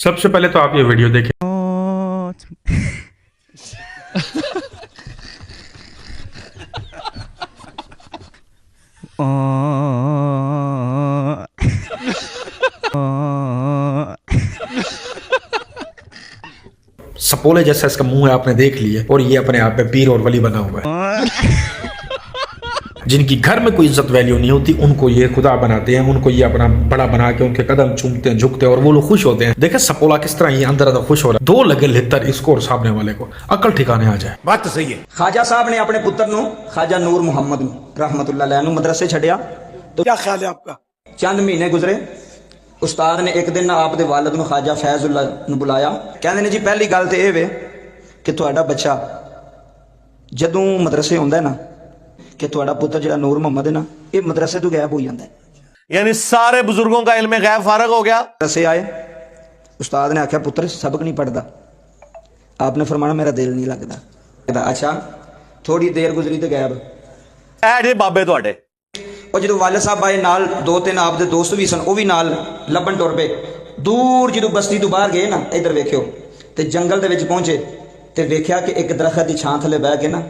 सबसे पहले तो आप ये वीडियो देखें। सपोले जैसा इसका मुंह है, आपने देख लिया, और ये अपने आप में पीर और वली बना हुआ है। जिनकी घर में कोई इज्जत वैल्यू नहीं होती उनको ये खुदा बनाते हैं, उनको ये अपना बड़ा बना के उनके कदम चूमते हैं, झुकते हैं, और वो लोग खुश होते हैं। देखे सपोला किस तरह ये अंदर अंदर खुश हो रहा है। दो लगे लितर इसको और सामने वाले को, अकल ठिकाने आ जाए। बात तो सही है। खाजा साहब ने अपने पुत्र नु खाजा नूर मुहम्मद रहमतुल्लाह अलैह नु मदरसे छड़िया तो क्या ख्याल है आपका? चंद महीने गुजरे, उस्ताद ने एक दिन आप दे वालिद नु खाजा फैजुल्लाह नु बुलाया। कहंदे ने जी पहली गल ते ये वे कि तुहाडा बच्चा जदों मदरसे आउंदा है ना कि तुहाडा पुत्र जिहड़ा नूर मुहम्मद है ना, ये मदरसे तो गायब हो जाता है। यानी सारे बुजुर्गों का इल्म गैब फारग हो गया। मदरसे आए, उस्ताद ने आख्या पुत्र सबक नहीं पढ़ता। आपने फरमाया मेरा दिल नहीं लगता। कहता अच्छा, थोड़ी देर गुजरी तो गायब। ऐ बाबे तुहाडे और जो वाले साहब आए नाल दो तीन आप दे दोस्त भी सन, वो भी नाल लबन टुर पे। दूर जो बस्ती तो बाहर गए ना, इधर वेख्यो ते जंगल दे विच पहुंचे ते वेख्या कि एक दरखत की छां थले बह के ना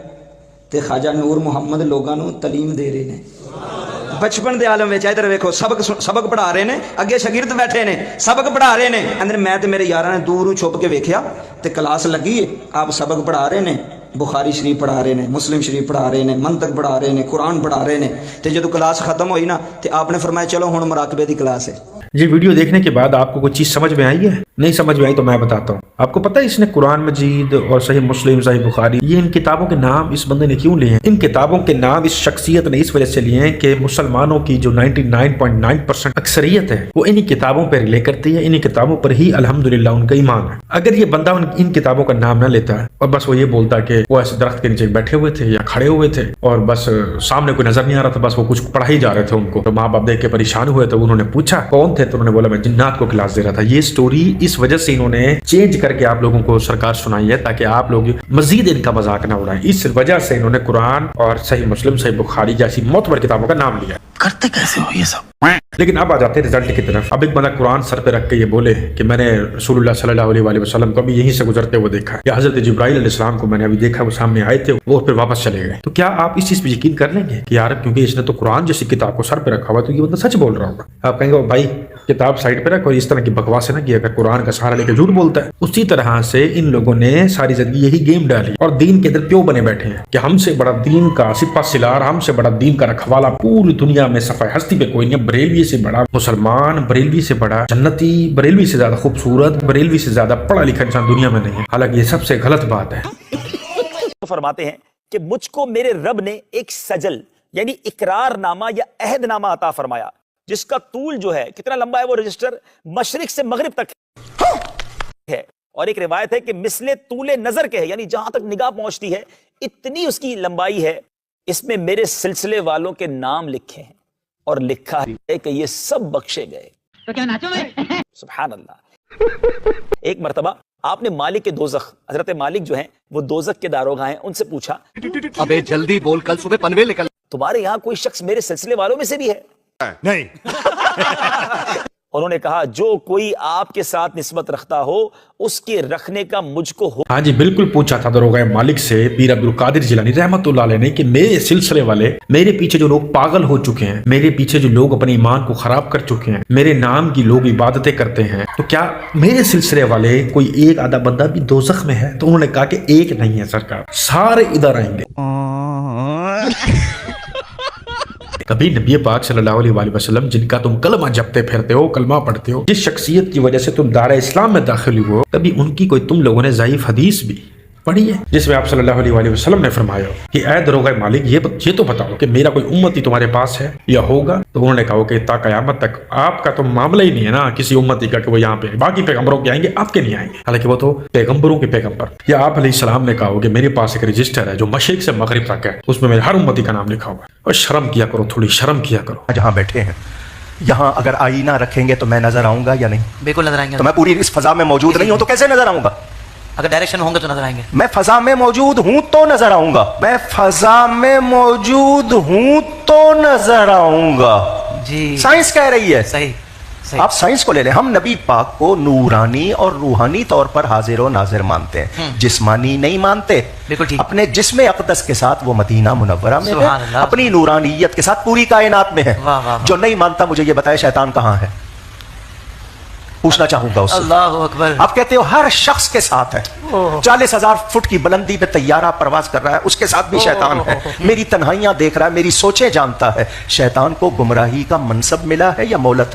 ते खाजा नूर मुहम्मद लोगों को तलीम दे रहे ने बचपन के आलम में। इधर वेखो सबक पढ़ा रहे ने, अगे शगिरद बैठे ने सबक पढ़ा रहे ने। अंदर मैं ते मेरे यारां ने दूर छुप के वेख्या ते क्लास लगी है, आप सबक पढ़ा रहे ने, बुखारी शरीफ पढ़ा रहे ने, मुस्लिम शरीफ पढ़ा रहे ने, मंतक पढ़ा रहे ने, कुरान पढ़ा रहे ने। ते जदों क्लास खत्म हुई ना ते आपने फरमाया चलो हुण मुराकबे की क्लास है। ये वीडियो देखने के बाद आपको कोई चीज समझ में आई है? नहीं समझ में आई तो मैं बताता हूँ। आपको पता है इसने कुरान मजीद और सही मुस्लिम, सही बुखारी, ये इन किताबों के नाम इस बंदे ने क्यों लिए हैं? इन किताबों के नाम इस शख्सियत ने इस वजह से लिए हैं कि मुसलमानों की जो 99.9% अक्सरियत है वो इन्हीं किताबों पर रिले करती है, इन्हीं किताबों पर ही अल्हम्दुलिल्लाह उनका ईमान है। अगर ये बंदा इन किताबों का नाम ना लेता और बस वो ये बोलता कि वो ऐसे दरख्त के नीचे बैठे हुए थे या खड़े हुए थे और बस सामने कोई नजर नहीं आ रहा था, बस वो कुछ पढ़ा ही जा रहे थे उनको, तो माँ बाप देख के परेशान हुए, तो उन्होंने पूछा कौन थे, तो उन्होंने बोला मैं जिन्नात को क्लास दे रहा था। ये स्टोरी इस वजह से इन्होंने चेंज करके आप लोगों को सरकार सुनाई है ताकि आप लोग मजीद इनका मजाक ना उड़ाएं। इस वजह से इन्होंने कुरान और सही मुस्लिम, सही बुखारी जैसी मोतबर किताबों का नाम लिया। करते कैसे हो ये सब? लेकिन अब आ जाते हैं रिजल्ट की तरफ। अब एक बंदा कुरान सर पे रख के ये बोले कि मैंने रसूलुल्लाह सल्लल्लाहु अलैहि वसल्लम को भी यहीं से गुजरते हुए देखा, या हजरत जिब्राइल अलैहिस्सलाम को मैंने अभी देखा, वो सामने आए थे, वो फिर वापस चले गए। तो क्या आप इस चीज पे यकीन कर लेंगे कि यार क्योंकि इसने तो कुरान जैसी किताब को सर पे रखा हुआ तो ये बंदा सच बोल रहा होगा? आप कहेंगे भाई किताब साइड पे रख और इस तरह की बकवास है ना कि अगर कुरान का सहारा लेकर झूठ बोलता है। उसी तरह से इन लोगों ने सारी जिंदगी यही गेम डाली और दीन के अंदर क्यों बने बैठे हैं कि हमसे बड़ा दीन का सिपा सिलार, हमसे बड़ा दीन का रखवाला पूरी दुनिया में सफाई हस्ती पे कोई नहीं। बरेलवी से बड़ा मुसलमान, बरेलवी से बड़ा जन्नती, बरेलवी से ज्यादा खूबसूरत, बरेलवी से ज्यादा पढ़ा लिखा इंसान दुनिया में नहीं है। हालांकि ये सबसे गलत बात है। फरमाते हैं कि मुझको मेरे रब ने एक सजल यानी इकरारनामा या अहदनामा अता फरमाया जिसका तूल जो है कितना लंबा है, वो रजिस्टर मशरिक से मगरिब तक है। और एक रिवायत है कि मिसले तूले नजर के है, यानी जहां तक निगाह पहुंचती है इतनी उसकी लंबाई है। इसमें मेरे सिलसिले वालों के नाम लिखे हैं और लिखा है कि ये सब बख्शे गए। तो क्या नाचो मैं? सुभान अल्लाह। एक मर्तबा आपने मालिक के दोजख, हजरत मालिक जो हैं वो दोजख के दारोगा हैं, उनसे पूछा अबे जल्दी बोल, कल सुबह पनवेल निकल। तुम्हारे यहाँ कोई शख्स मेरे सिलसिले वालों में से भी है? नहीं। उन्होंने कहा जो कोई आपके साथ निस्बत रखता हो उसके रखने का मुझको हो। हाँ जी, बिल्कुल पूछा था दरोगा मालिक से पीर अब्दुल कादिर जिलानी रहमतुल्लाह अलैह ने कि मेरे सिलसिले वाले, मेरे पीछे जो लोग पागल हो चुके हैं, मेरे पीछे जो लोग अपने ईमान को खराब कर चुके हैं, मेरे नाम की लोग इबादतें करते हैं, तो क्या मेरे सिलसिले वाले कोई एक आधा बंदा भी दोज़ख में है? तो उन्होंने कहा कि एक नहीं है सरकार, सारे इधर आएंगे। कभी नबी पाक सल्लल्लाहु अलैहि वसल्लम जिनका तुम कलमा जपते फिरते हो, कलमा पढ़ते हो, जिस शख्सियत की वजह से तुम दायरा इस्लाम में दाखिल हुए हो, कभी उनकी कोई तुम लोगों ने ज़ईफ हदीस भी पढ़ी है जिसमें आप सल्लल्लाहु अलैहि वसल्लम ने फरमाया कि ऐ दरोगा मालिक ये तो बताओ कि मेरा कोई उम्मती तुम्हारे पास है या होगा? तो उन्होंने कहा कि ता क़यामत तक आपका तो मामला ही नहीं है ना किसी उम्मती का कि वो यहाँ पे, बाकी पैगंबरों के आएंगे आपके नहीं आएंगे। हालांकि वो तो पैगंबरों के पैगंबर। या आप अलैहिस्सलाम ने कहा कि मेरे पास एक रजिस्टर है जो मशरिक से मगरिब तक है, उसमें मेरे हर उम्मती का नाम लिखा हुआ है। और शर्म किया करो, थोड़ी शर्म किया करो। जहाँ बैठे हैं यहाँ अगर आईना रखेंगे तो मैं नजर आऊंगा या नहीं? बिल्कुल नजर आएंगे। तो मैं पूरी इस फजा में मौजूद नहीं हूं तो कैसे नजर आऊंगा? अगर डायरेक्शन में होंगे तो नजर आएंगे। मैं फजा में मौजूद हूं तो नजर आऊंगा, मैं फजा में मौजूद हूं तो नजर आऊंगा। जी साइंस कह रही है। सही। آپ سائنس کو لے لیں, ہم نبی پاک کو نورانی اور روحانی طور پر حاضر و ناظر مانتے ہیں, جسمانی نہیں مانتے. بالکل ٹھیک. اپنے جسم اقدس کے ساتھ وہ مدینہ منورہ میں ہے, سبحان اللہ. اپنی نورانیت کے ساتھ پوری کائنات میں ہے. واہ واہ واہ. جو نہیں مانتا مجھے یہ بتائے شیطان کہاں ہے, پوچھنا چاہوں گا اس سے. اللہ اکبر. آپ کہتے ہو ہر شخص کے ساتھ ہے, 40,000 فٹ کی بلندی پہ طیارہ پرواز کر رہا ہے, اس کے ساتھ بھی شیطان ہے. میری تنہائیاں دیکھ رہا ہے, میری سوچیں جانتا ہے. شیطان کو گمراہی کا منصب ملا ہے یا مولت؟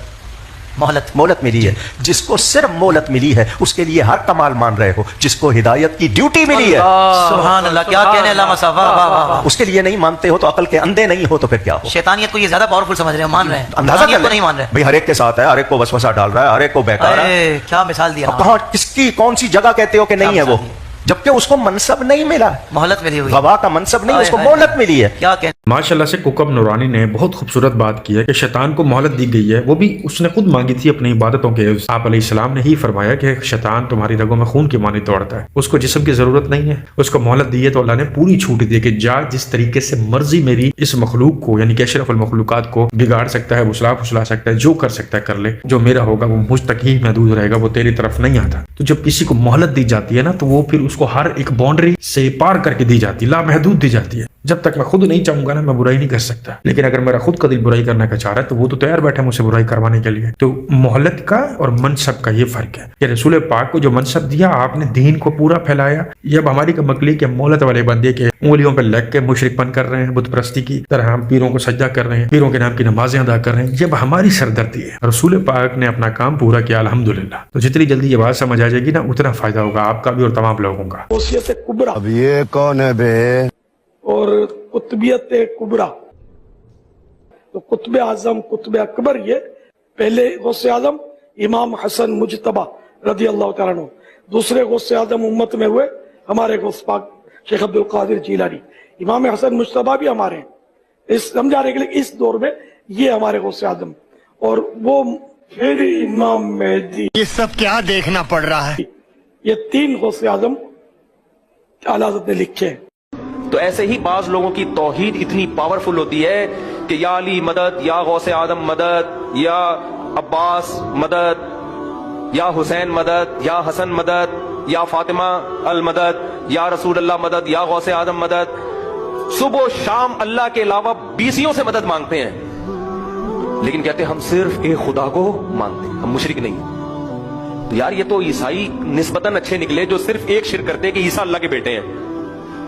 مولت ملی ہے. جس کو صرف مولت ملی ہے اس کے لیے ہر کمال مان رہے ہو, جس کو ہدایت کی ڈیوٹی ملی ہے سبحان اللہ. کیا کہنے علامہ صاحب, واہ واہ واہ واہ. اس کے لیے نہیں مانتے ہو تو عقل کے اندھے نہیں ہو تو پھر کیا ہو؟ شیطانیت کو یہ زیادہ پاورفل سمجھ رہے ہیں, مان رہے ہیں, اندازہ روحانیت کر کو نہیں مان لیں رہے. بھائی, ہر ایک کے ساتھ ہے, ہر ایک کو وسوسہ ڈال رہا ہے, ہر ایک کو بہکار ہے. ارے کیا مثال دیا. اب کہاں کس کی کون سی جگہ کہتے ہو کہ نہیں ہے وہ, جبکہ اس کو منصب نہیں ملا, مہلت ملی ہوئی, گواہ کا منصب نہیں, اس کو مہلت ملی ہے. کیا کہنے. ماشاءاللہ سے کوکب نورانی نے بہت خوبصورت بات کی ہے کہ شیطان کو مہلت دی گئی ہے, وہ بھی اس نے خود مانگی تھی اپنی عبادتوں کے. آپ علیہ السلام نے ہی فرمایا کہ شیطان تمہاری رگوں میں خون کی مانی دوڑتا ہے, اس کو جسم کی ضرورت نہیں ہے, اس کو مہلت دی ہے تو اللہ نے پوری چھوٹ دی کہ جا جس طریقے سے مرضی میری اس مخلوق کو یعنی کہ اشرف المخلوقات کو بگاڑ سکتا ہے, پھسلا سکتا ہے, جو کر سکتا ہے کر لے, جو میرا ہوگا وہ مجھ تک ہی محدود رہے گا, وہ تیری طرف نہیں آتا. تو جب کسی کو مہلت دی جاتی ہے نا تو وہ پھر اس کو ہر ایک باؤنڈری سے پار کر کے دی جاتی ہے, لامحدود دی جاتی ہے. جب تک میں خود نہیں چاہوں گا نا میں برائی نہیں کر سکتا, لیکن اگر میرا خود کا دل برائی کرنے کا چاہ رہا ہے تو وہ تو تیار بیٹھے مجھ سے برائی کروانے کے لیے. تو مہلت کا اور منصب کا یہ فرق ہے کہ رسول پاک کو جو منصب دیا آپ نے دین کو پورا پھیلایا. یہ اب ہماری کا مکلی کے مہلت والے بندے کے انگلیوں پہ لگ کے مشرک بن کر رہے ہیں, بت پرستی کی طرح ہم پیروں کو سجدہ کر رہے ہیں, پیروں کے نام کی نمازیں ادا کر رہے ہیں. یہ اب ہماری سردردی ہے. رسول پاک نے اپنا کام پورا کیا الحمدللہ. تو جتنی جلدی یہ بات سمجھ آ جائے گی نا اتنا فائدہ ہوگا آپ کا بھی اور تمام لوگوں کا. اب یہ کون ہے بے؟ اور قطبیت کبرا, تو قطب اعظم قطب اکبر یہ پہلے غوث اعظم امام حسن مجتبہ رضی اللہ تعالیٰ عنہ, دوسرے غوث اعظم امت میں ہوئے ہمارے غوث پاک شیخ عبد القادر جیلانی. امام حسن مجتبہ بھی ہمارے ہیں, اس سمجھا رہے کہ اس دور میں یہ ہمارے غوث اعظم, اور وہ پھر امام مہدی. یہ سب کیا دیکھنا پڑ رہا ہے؟ یہ 3 غوث اعظم اعلیٰ حضرت نے لکھے ہیں. تو ایسے ہی بعض لوگوں کی توحید اتنی پاورفل ہوتی ہے کہ یا علی مدد, یا غوث اعظم مدد, یا عباس مدد, یا حسین مدد, یا حسن مدد, یا فاطمہ المدد, یا رسول اللہ مدد, یا غوث اعظم مدد. صبح و شام اللہ کے علاوہ 20 سے مدد مانگتے ہیں, لیکن کہتے ہیں ہم صرف ایک خدا کو مانگتے ہیں, ہم مشرک نہیں. تو یار یہ تو عیسائی نسبتاً اچھے نکلے جو صرف ایک شرک کرتے ہیں کہ عیسیٰ اللہ کے بیٹے ہیں,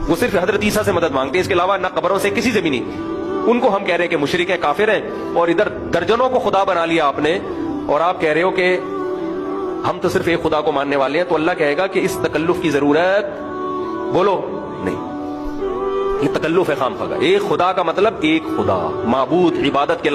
وہ صرف حضرت عیسیٰ سے مدد مانگتے ہیں, اس کے علاوہ نہ قبروں سے کسی سے بھی نہیں. ان کو ہم کہہ رہے ہیں کہ مشرک ہیں, کافر ہیں, اور ادھر درجنوں کو خدا بنا لیا آپ نے, اور آپ کہہ رہے ہو کہ ہم تو صرف ایک خدا کو ماننے والے ہیں. تو اللہ کہے گا کہ اس تکلف کی ضرورت بولو نہیں, یہ تکلف ہے خام خواہ. ایک خدا کا مطلب ایک خدا, معبود عبادت کے